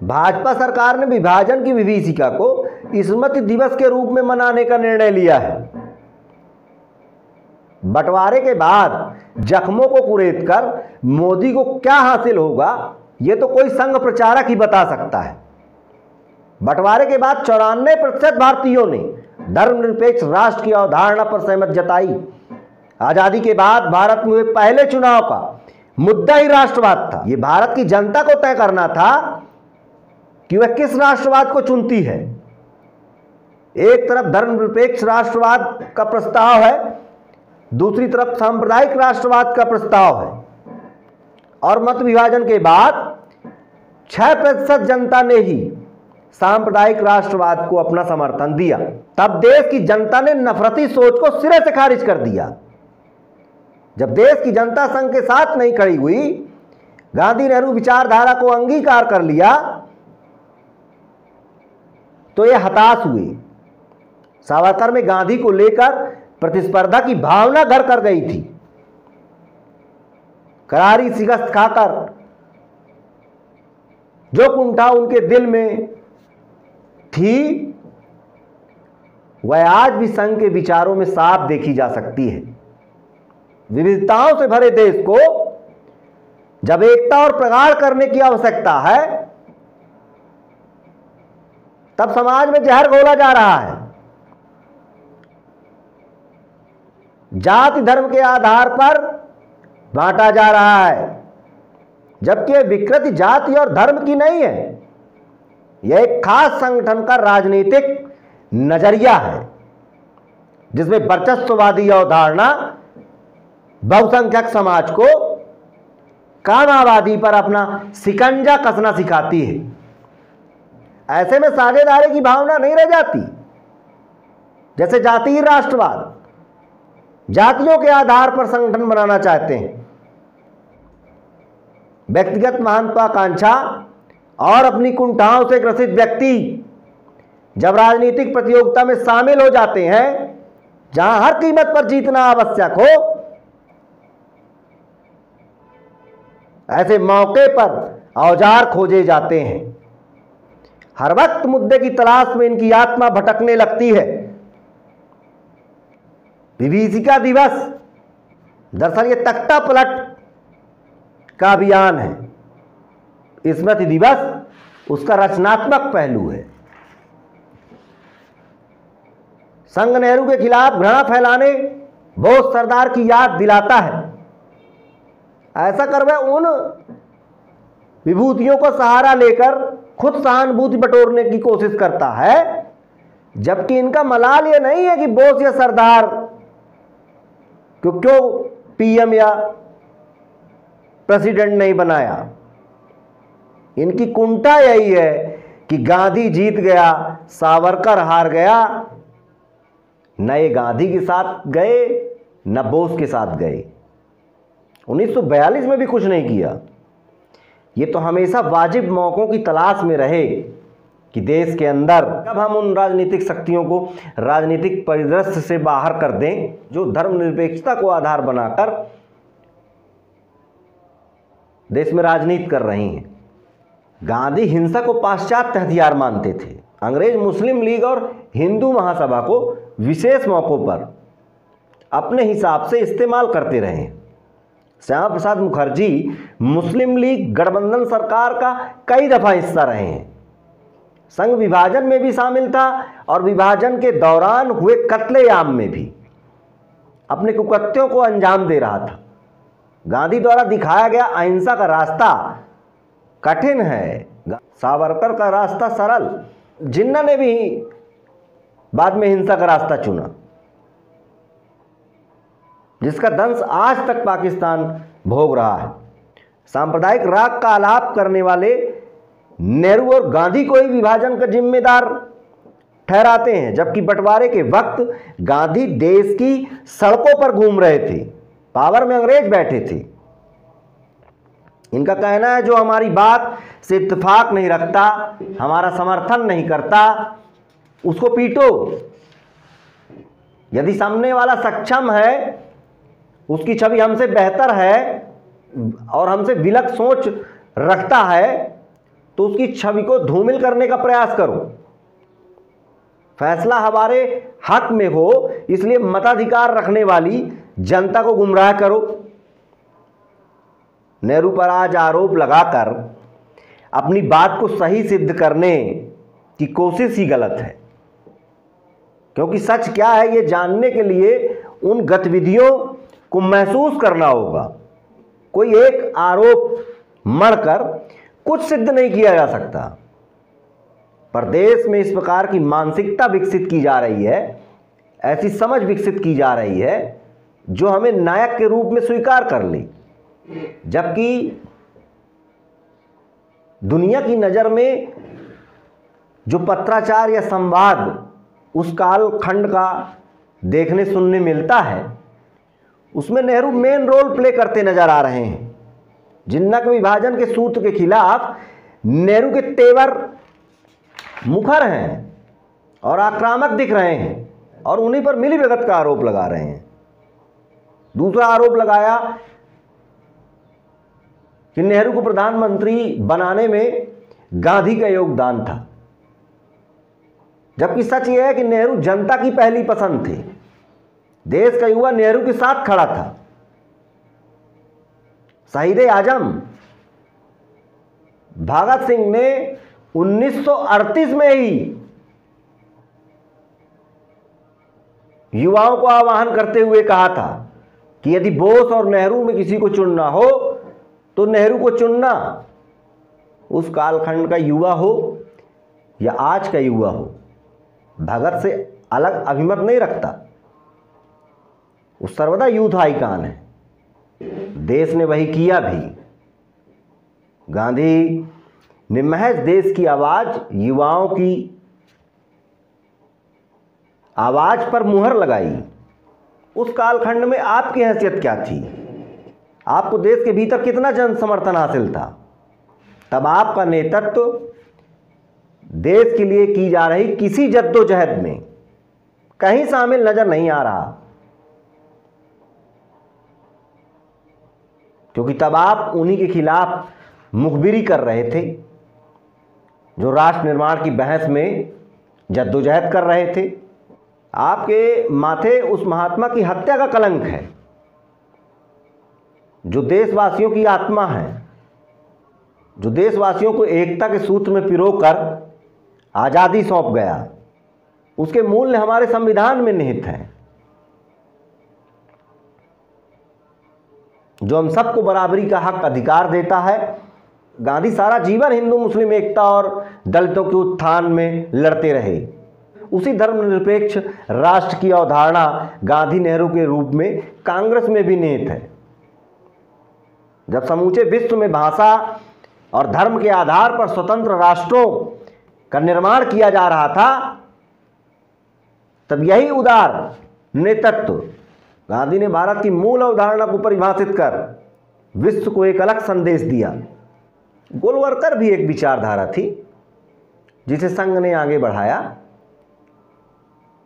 भाजपा सरकार ने विभाजन की विभीषिका को स्मृति दिवस के रूप में मनाने का निर्णय लिया है। बंटवारे के बाद जख्मों को कुरेदकर मोदी को क्या हासिल होगा, यह तो कोई संघ प्रचारक ही बता सकता है। बंटवारे के बाद 94% भारतीयों ने धर्मनिरपेक्ष राष्ट्र की अवधारणा पर सहमत जताई। आजादी के बाद भारत में हुए पहले चुनाव का मुद्दा ही राष्ट्रवाद था। यह भारत की जनता को तय करना था कि वह किस राष्ट्रवाद को चुनती है। एक तरफ धर्मनिरपेक्ष राष्ट्रवाद का प्रस्ताव है, दूसरी तरफ सांप्रदायिक राष्ट्रवाद का प्रस्ताव है। और मत विभाजन के बाद 6% जनता ने ही सांप्रदायिक राष्ट्रवाद को अपना समर्थन दिया। तब देश की जनता ने नफरती सोच को सिरे से खारिज कर दिया। जब देश की जनता संघ के साथ नहीं खड़ी हुई, गांधी नेहरू विचारधारा को अंगीकार कर लिया, तो ये हताश हुए। सावरकर में गांधी को लेकर प्रतिस्पर्धा की भावना घर कर गई थी। करारी शिकस्त खाकर जो कुंठा उनके दिल में थी, वह आज भी संघ के विचारों में साफ देखी जा सकती है। विविधताओं से भरे देश को जब एकता और प्रगाढ़ करने की आवश्यकता है, तब समाज में जहर घोला जा रहा है। जाति धर्म के आधार पर बांटा जा रहा है, जबकि यह विकृति जाति और धर्म की नहीं है। यह एक खास संगठन का राजनीतिक नजरिया है, जिसमें वर्चस्ववादी अवधारणा बहुसंख्यक समाज को कामाबादी पर अपना शिकंजा कसना सिखाती है। ऐसे में साझेदारी की भावना नहीं रह जाती। जैसे जातीय राष्ट्रवाद जातियों के आधार पर संगठन बनाना चाहते हैं। व्यक्तिगत महत्वाकांक्षा और अपनी कुंठाओं से ग्रसित व्यक्ति जब राजनीतिक प्रतियोगिता में शामिल हो जाते हैं, जहां हर कीमत पर जीतना आवश्यक हो, ऐसे मौके पर औजार खोजे जाते हैं। हर वक्त मुद्दे की तलाश में इनकी आत्मा भटकने लगती है। विभीषिका दिवस दरअसल ये तख्ता पलट का अभियान है। स्मृति दिवस उसका रचनात्मक पहलू है। संघ नेहरू के खिलाफ घृणा फैलाने बोस सरदार की याद दिलाता है। ऐसा कर वह उन विभूतियों को सहारा लेकर खुद सहानुभूति बटोरने की कोशिश करता है, जबकि इनका मलाल यह नहीं है कि बोस या सरदार क्यों पीएम या प्रेसिडेंट नहीं बनाया। इनकी कुंठा यही है कि गांधी जीत गया, सावरकर हार गया। न ये गांधी के साथ गए, न बोस के साथ गए। 1942 में भी कुछ नहीं किया। ये तो हमेशा वाजिब मौकों की तलाश में रहे कि देश के अंदर कब हम उन राजनीतिक शक्तियों को राजनीतिक परिदृश्य से बाहर कर दें, जो धर्मनिरपेक्षता को आधार बनाकर देश में राजनीति कर रही हैं। गांधी हिंसा को पाश्चात्य हथियार मानते थे। अंग्रेज मुस्लिम लीग और हिंदू महासभा को विशेष मौकों पर अपने हिसाब से इस्तेमाल करते रहे। श्यामा प्रसाद मुखर्जी मुस्लिम लीग गठबंधन सरकार का कई दफा हिस्सा रहे हैं। संघ विभाजन में भी शामिल था और विभाजन के दौरान हुए कत्लेआम में भी अपने कुकृत्यों को अंजाम दे रहा था। गांधी द्वारा दिखाया गया अहिंसा का रास्ता कठिन है, सावरकर का रास्ता सरल। जिन्ना ने भी बाद में हिंसा का रास्ता चुना, जिसका दंश आज तक पाकिस्तान भोग रहा है। सांप्रदायिक राग का आलाप करने वाले नेहरू और गांधी को ही विभाजन का जिम्मेदार ठहराते हैं, जबकि बंटवारे के वक्त गांधी देश की सड़कों पर घूम रहे थे, पावर में अंग्रेज बैठे थे। इनका कहना है जो हमारी बात से इत्तेफाक नहीं रखता, हमारा समर्थन नहीं करता, उसको पीटो। यदि सामने वाला सक्षम है, उसकी छवि हमसे बेहतर है और हमसे विलग सोच रखता है, तो उसकी छवि को धूमिल करने का प्रयास करो। फैसला हमारे हक में हो, इसलिए मताधिकार रखने वाली जनता को गुमराह करो। नेहरू पर आज आरोप लगाकर अपनी बात को सही सिद्ध करने की कोशिश ही गलत है, क्योंकि सच क्या है ये जानने के लिए उन गतिविधियों को महसूस करना होगा। कोई एक आरोप मढ़कर कुछ सिद्ध नहीं किया जा सकता। पर देश में इस प्रकार की मानसिकता विकसित की जा रही है, ऐसी समझ विकसित की जा रही है जो हमें नायक के रूप में स्वीकार कर ले, जबकि दुनिया की नज़र में जो पत्राचार या संवाद उस कालखंड का देखने सुनने मिलता है, उसमें नेहरू मेन रोल प्ले करते नजर आ रहे हैं। जिन्नक विभाजन के सूत्र के खिलाफ नेहरू के तेवर मुखर हैं और आक्रामक दिख रहे हैं, और उन्हीं पर मिलीभगत का आरोप लगा रहे हैं। दूसरा आरोप लगाया कि नेहरू को प्रधानमंत्री बनाने में गांधी का योगदान था, जबकि सच यह है कि नेहरू जनता की पहली पसंद थे। देश का युवा नेहरू के साथ खड़ा था। शहीद आजम भगत सिंह ने 1938 में ही युवाओं को आह्वान करते हुए कहा था कि यदि बोस और नेहरू में किसी को चुनना हो तो नेहरू को चुनना। उस कालखंड का युवा हो या आज का युवा हो, भगत से अलग अभिमत नहीं रखता। वो सर्वदा यूथ आइकॉन है। देश ने वही किया भी। गांधी ने महज देश की आवाज, युवाओं की आवाज पर मुहर लगाई। उस कालखंड में आपकी हैसियत क्या थी? आपको देश के भीतर कितना जन समर्थन हासिल था? तब आपका नेतृत्व देश के लिए की जा रही किसी जद्दोजहद में कहीं शामिल नजर नहीं आ रहा, क्योंकि तब आप उन्हीं के खिलाफ मुखबिरी कर रहे थे जो राष्ट्र निर्माण की बहस में जद्दोजहद कर रहे थे। आपके माथे उस महात्मा की हत्या का कलंक है जो देशवासियों की आत्मा है, जो देशवासियों को एकता के सूत्र में पिरोकर आज़ादी सौंप गया। उसके मूल्य हमारे संविधान में निहित हैं, जो हम सबको बराबरी का हक अधिकार देता है। गांधी सारा जीवन हिंदू मुस्लिम एकता और दलितों के उत्थान में लड़ते रहे। उसी धर्मनिरपेक्ष राष्ट्र की अवधारणा गांधी नेहरू के रूप में कांग्रेस में भी निहित है। जब समूचे विश्व में भाषा और धर्म के आधार पर स्वतंत्र राष्ट्रों का निर्माण किया जा रहा था, तब यही उदार नेतृत्व गांधी ने भारत की मूल अवधारणा को परिभाषित कर विश्व को एक अलग संदेश दिया। गोलवलकर भी एक विचारधारा थी जिसे संघ ने आगे बढ़ाया,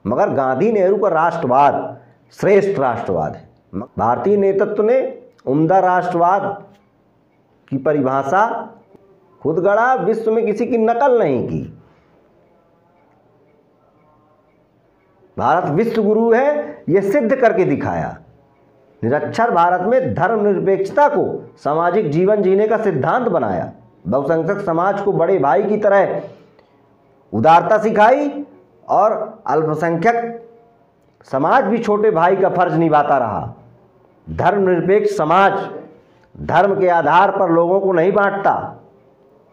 मगर गांधी नेहरू का राष्ट्रवाद श्रेष्ठ राष्ट्रवाद है। भारतीय नेतृत्व ने उम्दा राष्ट्रवाद की परिभाषा खुद गढ़ा, विश्व में किसी की नकल नहीं की। भारत विश्व गुरु है यह सिद्ध करके दिखाया। निरक्षर भारत में धर्मनिरपेक्षता को सामाजिक जीवन जीने का सिद्धांत बनाया। बहुसंख्यक समाज को बड़े भाई की तरह उदारता सिखाई और अल्पसंख्यक समाज भी छोटे भाई का फर्ज निभाता रहा। धर्मनिरपेक्ष समाज धर्म के आधार पर लोगों को नहीं बांटता।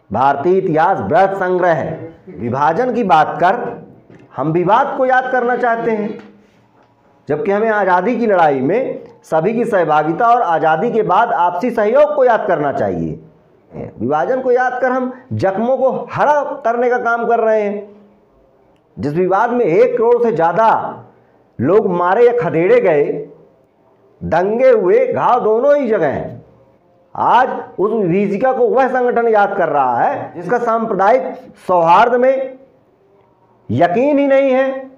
भारतीय इतिहास बृहद संग्रह है। विभाजन की बात कर हम विवाद को याद करना चाहते हैं, जबकि हमें आज़ादी की लड़ाई में सभी की सहभागिता और आज़ादी के बाद आपसी सहयोग को याद करना चाहिए। विभाजन को याद कर हम जख्मों को हरा करने का काम कर रहे हैं। जिस विवाद में 1 करोड़ से ज़्यादा लोग मारे या खदेड़े गए, दंगे हुए, घाव दोनों ही जगह हैं। आज उस विभीषिका को वह संगठन याद कर रहा है जिसका सांप्रदायिक सौहार्द में यकीन ही नहीं है,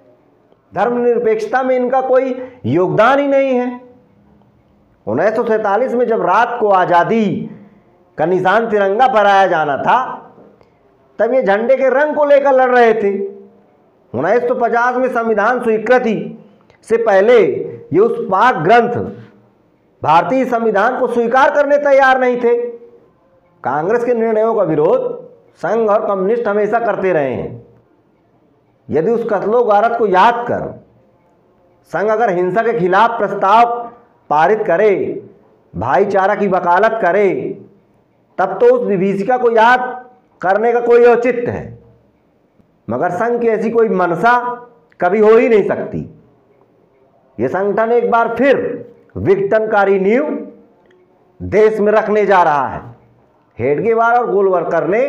धर्मनिरपेक्षता में इनका कोई योगदान ही नहीं है। 1947 में जब रात को आज़ादी का निशान तिरंगा फहराया जाना था, तब ये झंडे के रंग को लेकर लड़ रहे थे। 1950 में संविधान स्वीकृति से पहले ये उस पाक ग्रंथ भारतीय संविधान को स्वीकार करने तैयार नहीं थे। कांग्रेस के निर्णयों का विरोध संघ और कम्युनिस्ट हमेशा करते रहे हैं। यदि उस कत्लो गारत को याद कर संघ अगर हिंसा के खिलाफ प्रस्ताव पारित करे, भाईचारा की वकालत करे, तब तो उस विभीषिका को याद करने का कोई औचित्य है। मगर संघ की ऐसी कोई मनसा कभी हो ही नहीं सकती। यह संगठन एक बार फिर विघटनकारी नींव देश में रखने जा रहा है। हेडगेवार और गोलवरकर ने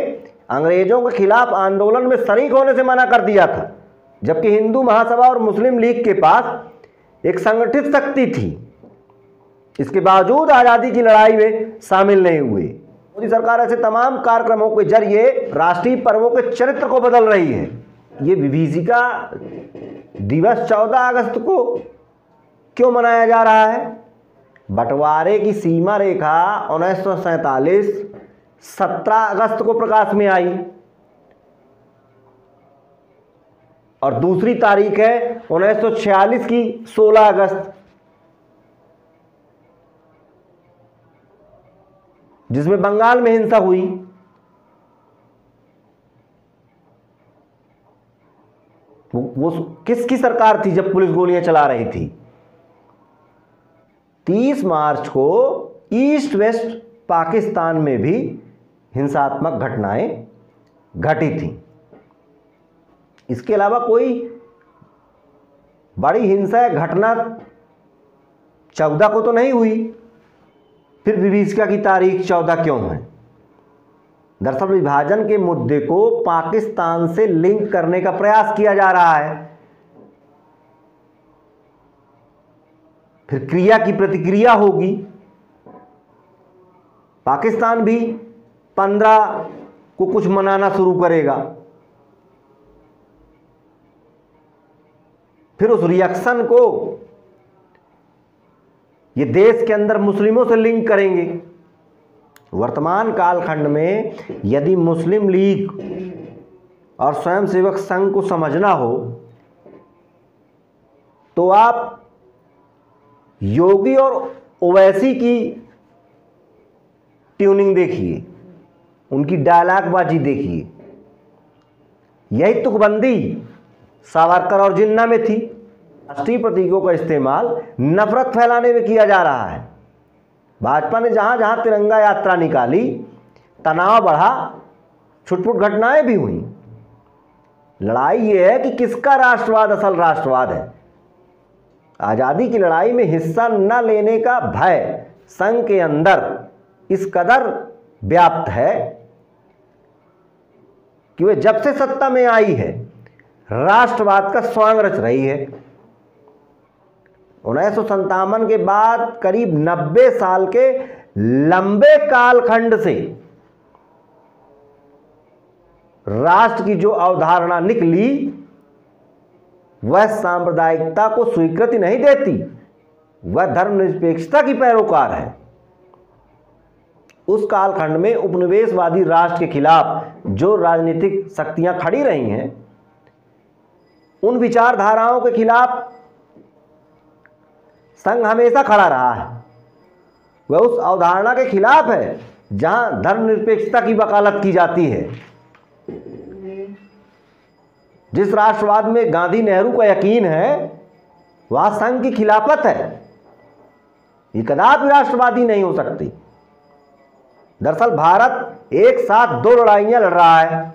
अंग्रेजों के खिलाफ आंदोलन में शरीक होने से मना कर दिया था, जबकि हिंदू महासभा और मुस्लिम लीग के पास एक संगठित शक्ति थी। इसके बावजूद आज़ादी की लड़ाई में शामिल नहीं हुए। मोदी सरकार ऐसे तमाम कार्यक्रमों के जरिए राष्ट्रीय पर्वों के चरित्र को बदल रही है। ये विभीषिका दिवस 14 अगस्त को क्यों मनाया जा रहा है? बंटवारे की सीमा रेखा 1947 17 अगस्त को प्रकाश में आई और दूसरी तारीख है 1946 की 16 अगस्त, जिसमें बंगाल में हिंसा हुई। वो किसकी सरकार थी जब पुलिस गोलियां चला रही थी? 30 मार्च को ईस्ट वेस्ट पाकिस्तान में भी हिंसात्मक घटनाएं घटी थी। इसके अलावा कोई बड़ी हिंसा या घटना 14 को तो नहीं हुई। फिर विभीषिका की तारीख 14 क्यों है? दरअसल विभाजन के मुद्दे को पाकिस्तान से लिंक करने का प्रयास किया जा रहा है। फिर क्रिया की प्रतिक्रिया होगी। पाकिस्तान भी 15 को कुछ मनाना शुरू करेगा। फिर उस रिएक्शन को ये देश के अंदर मुस्लिमों से लिंक करेंगे। वर्तमान कालखंड में यदि मुस्लिम लीग और स्वयंसेवक संघ को समझना हो तो आप योगी और ओवैसी की ट्यूनिंग देखिए, उनकी डायलॉगबाजी देखिए। यही तुकबंदी सावरकर और जिन्ना में थी। राष्ट्रीय प्रतीकों का इस्तेमाल नफरत फैलाने में किया जा रहा है। भाजपा ने जहां जहां तिरंगा यात्रा निकाली, तनाव बढ़ा, छुटपुट घटनाएं भी हुई। लड़ाई यह है कि किसका राष्ट्रवाद असल राष्ट्रवाद है। आज़ादी की लड़ाई में हिस्सा न लेने का भय संघ के अंदर इस कदर व्याप्त है कि वे जब से सत्ता में आई है राष्ट्रवाद का स्वांग रच रही है। 1957 के बाद करीब 90 साल के लंबे कालखंड से राष्ट्र की जो अवधारणा निकली वह सांप्रदायिकता को स्वीकृति नहीं देती, वह धर्मनिरपेक्षता की पैरोकार है। उस कालखंड में उपनिवेशवादी राष्ट्र के खिलाफ जो राजनीतिक शक्तियां खड़ी रही हैं, उन विचारधाराओं के खिलाफ संघ हमेशा खड़ा रहा है। वह उस अवधारणा के खिलाफ है जहां धर्मनिरपेक्षता की वकालत की जाती है। जिस राष्ट्रवाद में गांधी नेहरू का यकीन है वह संघ की खिलाफत है। ये कदापि राष्ट्रवादी नहीं हो सकती। दरअसल भारत एक साथ 2 लड़ाइयां लड़ रहा है,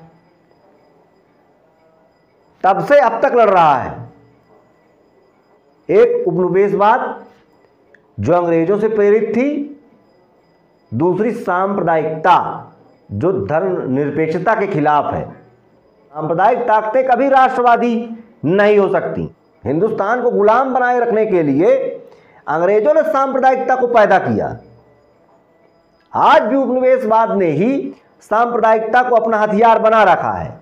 तब से अब तक लड़ रहा है। एक उपनिवेशवाद जो अंग्रेजों से प्रेरित थी, दूसरी सांप्रदायिकता जो धर्मनिरपेक्षता के खिलाफ है। सांप्रदायिक ताकतें कभी राष्ट्रवादी नहीं हो सकती। हिंदुस्तान को गुलाम बनाए रखने के लिए अंग्रेजों ने सांप्रदायिकता को पैदा किया। आज भी उपनिवेशवाद ने ही सांप्रदायिकता को अपना हथियार बना रखा है,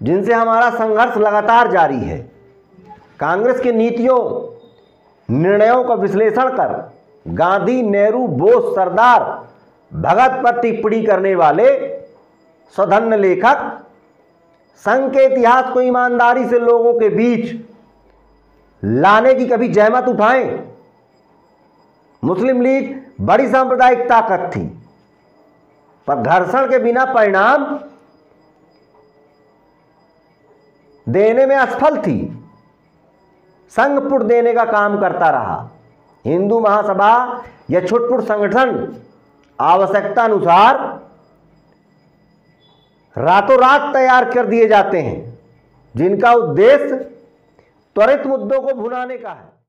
जिनसे हमारा संघर्ष लगातार जारी है। कांग्रेस के नीतियों निर्णयों का विश्लेषण कर गांधी, नेहरू, बोस, सरदार भगत पर टिप्पणी करने वाले स्वधन्य लेखक संघ के इतिहास को ईमानदारी से लोगों के बीच लाने की कभी जहमत उठाएं। मुस्लिम लीग बड़ी सांप्रदायिक ताकत थी, पर घर्षण के बिना परिणाम देने में असफल थी। संघ पुट देने का काम करता रहा। हिंदू महासभा या छुटपुट संगठन आवश्यकता अनुसार रातों रात तैयार कर दिए जाते हैं, जिनका उद्देश्य त्वरित मुद्दों को भुनाने का है।